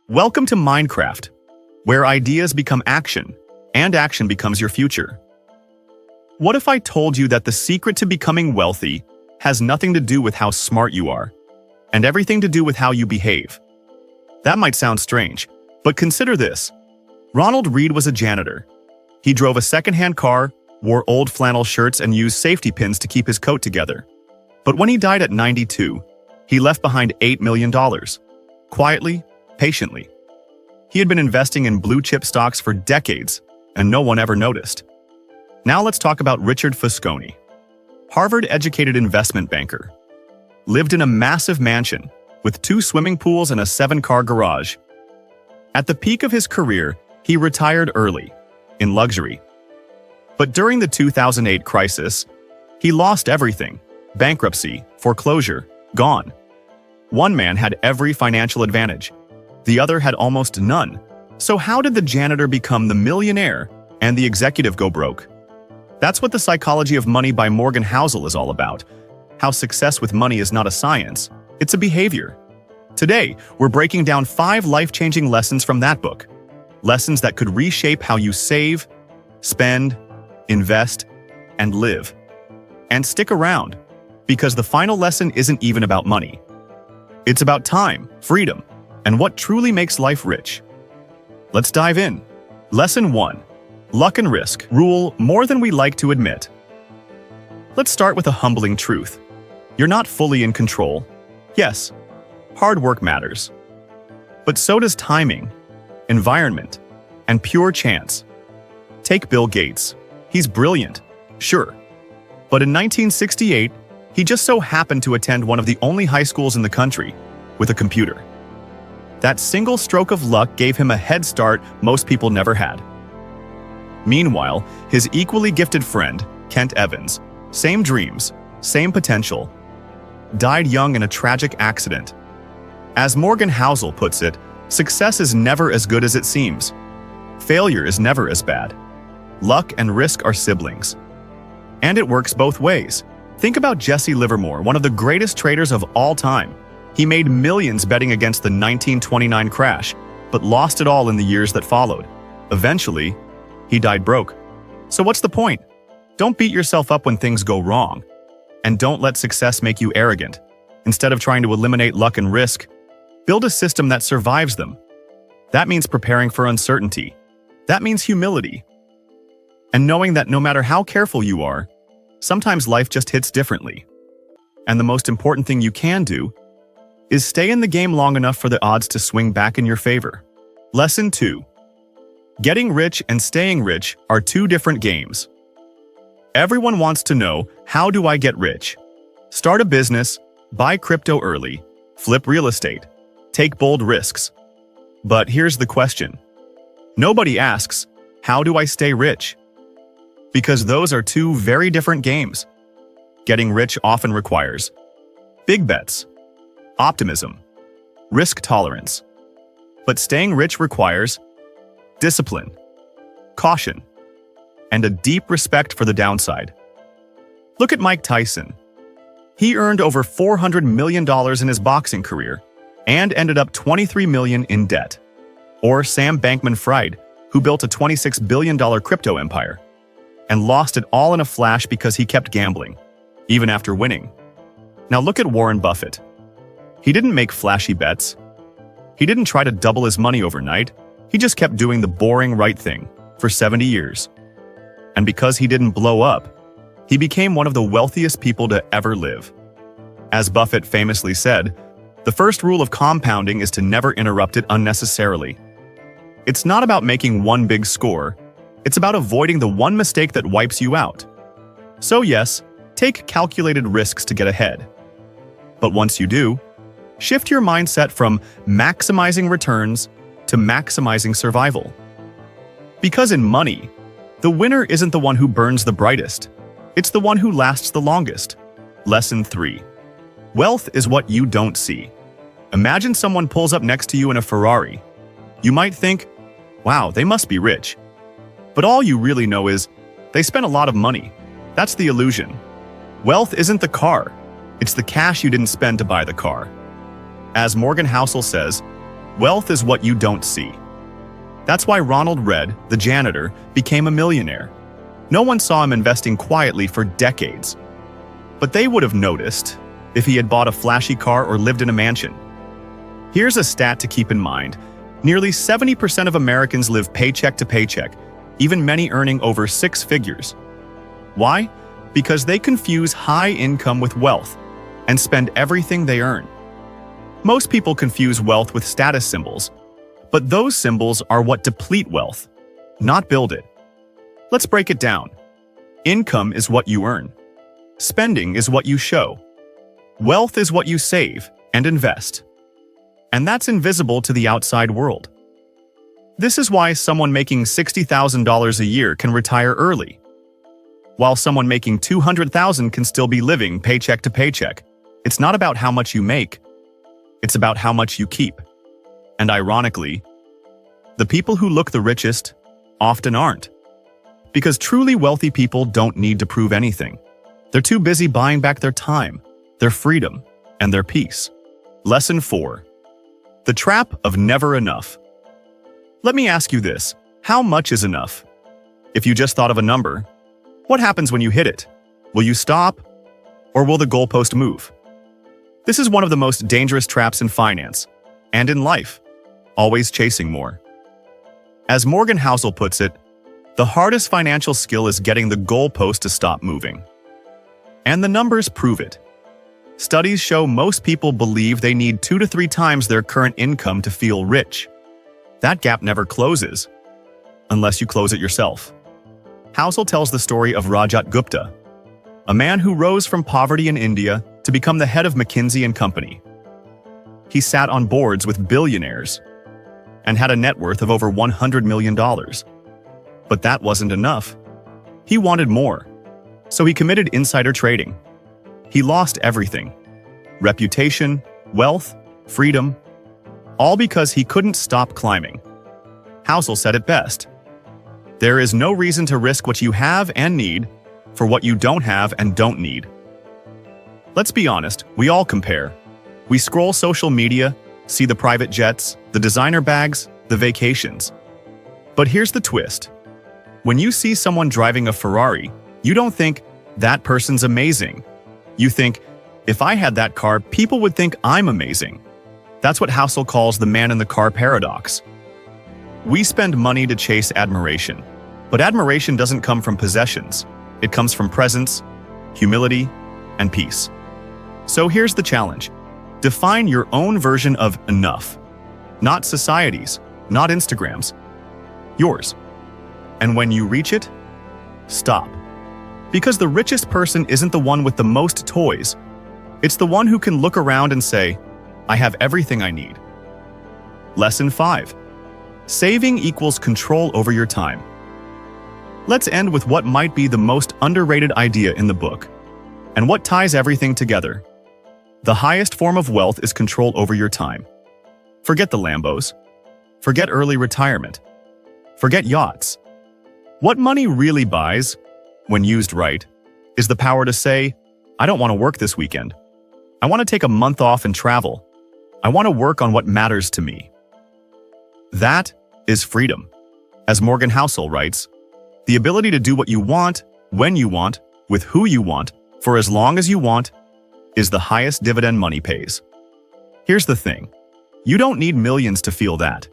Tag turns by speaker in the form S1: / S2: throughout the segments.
S1: Welcome to Minecraft, where ideas become action, and action becomes your future. What if I told you that the secret to becoming wealthy has nothing to do with how smart you are, and everything to do with how you behave? That might sound strange, but consider this. Ronald Reed was a janitor. He drove a second-hand car, wore old flannel shirts, and used safety pins to keep his coat together. But when he died at 92, he left behind $8 million. Quietly, patiently. He had been investing in blue-chip stocks for decades, and no one ever noticed. Now let's talk about Richard Fosconi. Harvard-educated investment banker. Lived in a massive mansion, with 2 swimming pools and a 7-car garage. At the peak of his career, he retired early, in luxury. But during the 2008 crisis, he lost everything. Bankruptcy, foreclosure, gone. One man had every financial advantage. The other had almost none. So how did the janitor become the millionaire and the executive go broke? That's what The Psychology of Money by Morgan Housel is all about. How success with money is not a science, it's a behavior. Today, we're breaking down 5 life-changing lessons from that book. Lessons that could reshape how you save, spend, invest, and live. And stick around, because the final lesson isn't even about money. It's about time, freedom, and what truly makes life rich. Let's dive in. Lesson 1. Luck and risk rule more than we like to admit. Let's start with a humbling truth. You're not fully in control. Yes, hard work matters. But so does timing, environment, and pure chance. Take Bill Gates. He's brilliant, sure. But in 1968, he just so happened to attend one of the only high schools in the country with a computer. That single stroke of luck gave him a head start most people never had. Meanwhile, his equally gifted friend, Kent Evans, same dreams, same potential, died young in a tragic accident. As Morgan Housel puts it, success is never as good as it seems. Failure is never as bad. Luck and risk are siblings. And it works both ways. Think about Jesse Livermore, one of the greatest traders of all time. He made millions betting against the 1929 crash, but lost it all in the years that followed. Eventually, he died broke. So what's the point? Don't beat yourself up when things go wrong. And don't let success make you arrogant. Instead of trying to eliminate luck and risk, build a system that survives them. That means preparing for uncertainty. That means humility. And knowing that no matter how careful you are, sometimes life just hits differently. And the most important thing you can do is stay in the game long enough for the odds to swing back in your favor. Lesson 2. Getting rich and staying rich are 2 different games. Everyone wants to know, how do I get rich? Start a business, buy crypto early, flip real estate, take bold risks. But here's the question. Nobody asks, how do I stay rich? Because those are 2 very different games. Getting rich often requires big bets, optimism, risk tolerance. But staying rich requires discipline, caution, and a deep respect for the downside. Look at Mike Tyson. He earned over $400 million in his boxing career and ended up $23 million in debt. Or Sam Bankman-Fried, who built a $26 billion crypto empire and lost it all in a flash because he kept gambling, even after winning. Now look at Warren Buffett. He didn't make flashy bets. He didn't try to double his money overnight. He just kept doing the boring right thing for 70 years. And because he didn't blow up, he became one of the wealthiest people to ever live. As Buffett famously said, the first rule of compounding is to never interrupt it unnecessarily. It's not about making one big score. It's about avoiding the one mistake that wipes you out. So yes, take calculated risks to get ahead. But once you do, shift your mindset from maximizing returns to maximizing survival. Because in money, the winner isn't the one who burns the brightest. It's the one who lasts the longest. Lesson 3. Wealth is what you don't see. Imagine someone pulls up next to you in a Ferrari. You might think, wow, they must be rich. But all you really know is, they spent a lot of money. That's the illusion. Wealth isn't the car. It's the cash you didn't spend to buy the car. As Morgan Housel says, Wealth is what you don't see. That's why Ronald Read, the janitor, became a millionaire. No one saw him investing quietly for decades. But they would have noticed if he had bought a flashy car or lived in a mansion. Here's a stat to keep in mind. Nearly 70% of Americans live paycheck to paycheck, even many earning over 6 figures. Why? Because they confuse high income with wealth and spend everything they earn. Most people confuse wealth with status symbols, but those symbols are what deplete wealth, not build it. Let's break it down. Income is what you earn. Spending is what you show. Wealth is what you save and invest. And that's invisible to the outside world. This is why someone making $60,000 a year can retire early, while someone making $200,000 can still be living paycheck to paycheck. It's not about how much you make, it's about how much you keep. And ironically, the people who look the richest often aren't. Because truly wealthy people don't need to prove anything. They're too busy buying back their time, their freedom, and their peace. Lesson 4. The trap of never enough. Let me ask you this. How much is enough? If you just thought of a number, what happens when you hit it? Will you stop? Or will the goalpost move? This is one of the most dangerous traps in finance and in life, always chasing more. As Morgan Housel puts it, the hardest financial skill is getting the goalpost to stop moving. And the numbers prove it. Studies show most people believe they need 2 to 3 times their current income to feel rich. That gap never closes, unless you close it yourself. Housel tells the story of Rajat Gupta, a man who rose from poverty in India to become the head of McKinsey & Company. He sat on boards with billionaires and had a net worth of over $100 million. But that wasn't enough. He wanted more, so he committed insider trading. He lost everything: reputation, wealth, freedom, all because he couldn't stop climbing. Housel said it best: there is no reason to risk what you have and need for what you don't have and don't need. Let's be honest, we all compare. We scroll social media, see the private jets, the designer bags, the vacations. But here's the twist. When you see someone driving a Ferrari, you don't think, that person's amazing. You think, if I had that car, people would think I'm amazing. That's what Housel calls the man in the car paradox. We spend money to chase admiration, but admiration doesn't come from possessions. It comes from presence, humility, and peace. So here's the challenge. Define your own version of enough. Not society's, not Instagram's. Yours. And when you reach it, stop. Because the richest person isn't the one with the most toys. It's the one who can look around and say, I have everything I need. Lesson 5. Saving equals control over your time. Let's end with what might be the most underrated idea in the book, and what ties everything together. The highest form of wealth is control over your time. Forget the Lambos. Forget early retirement. Forget yachts. What money really buys, when used right, is the power to say, I don't want to work this weekend. I want to take a month off and travel. I want to work on what matters to me. That is freedom. As Morgan Housel writes, the ability to do what you want, when you want, with who you want, for as long as you want, is the highest dividend money pays. Here's the thing. You don't need millions to feel that.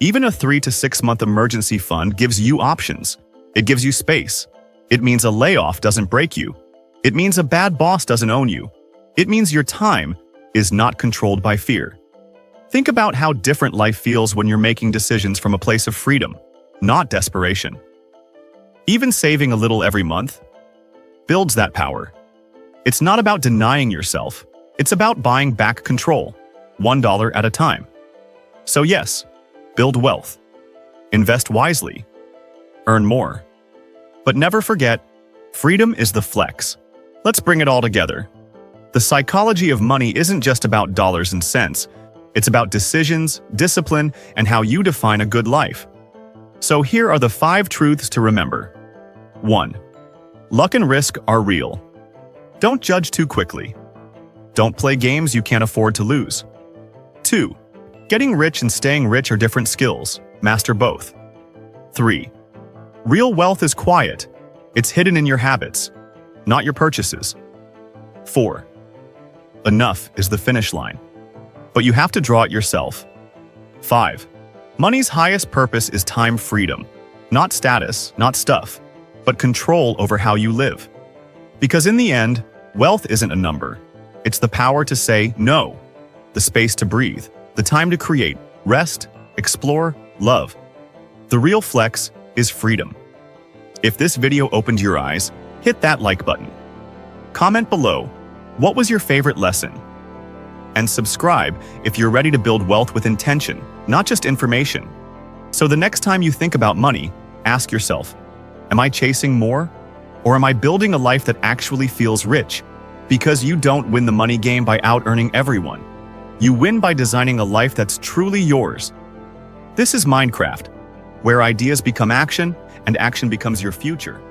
S1: Even a 3 to 6 month emergency fund gives you options. It gives you space. It means a layoff doesn't break you. It means a bad boss doesn't own you. It means your time is not controlled by fear. Think about how different life feels when you're making decisions from a place of freedom, not desperation. Even saving a little every month builds that power. It's not about denying yourself. It's about buying back control, $1 at a time. So yes, build wealth. Invest wisely. Earn more. But never forget, freedom is the flex. Let's bring it all together. The psychology of money isn't just about dollars and cents. It's about decisions, discipline, and how you define a good life. So here are the 5 truths to remember. 1. Luck and risk are real. Don't judge too quickly. Don't play games you can't afford to lose. 2. Getting rich and staying rich are different skills. Master both. 3. Real wealth is quiet. It's hidden in your habits, not your purchases. 4. Enough is the finish line, but you have to draw it yourself. 5. Money's highest purpose is time freedom, not status, not stuff, but control over how you live. Because in the end, wealth isn't a number. It's the power to say no, the space to breathe, the time to create, rest, explore, love. The real flex is freedom. If this video opened your eyes, hit that like button. Comment below, what was your favorite lesson? And subscribe if you're ready to build wealth with intention, not just information. So the next time you think about money, ask yourself, am I chasing more? Or am I building a life that actually feels rich? Because you don't win the money game by out-earning everyone. You win by designing a life that's truly yours. This is Minecraft, where ideas become action and action becomes your future.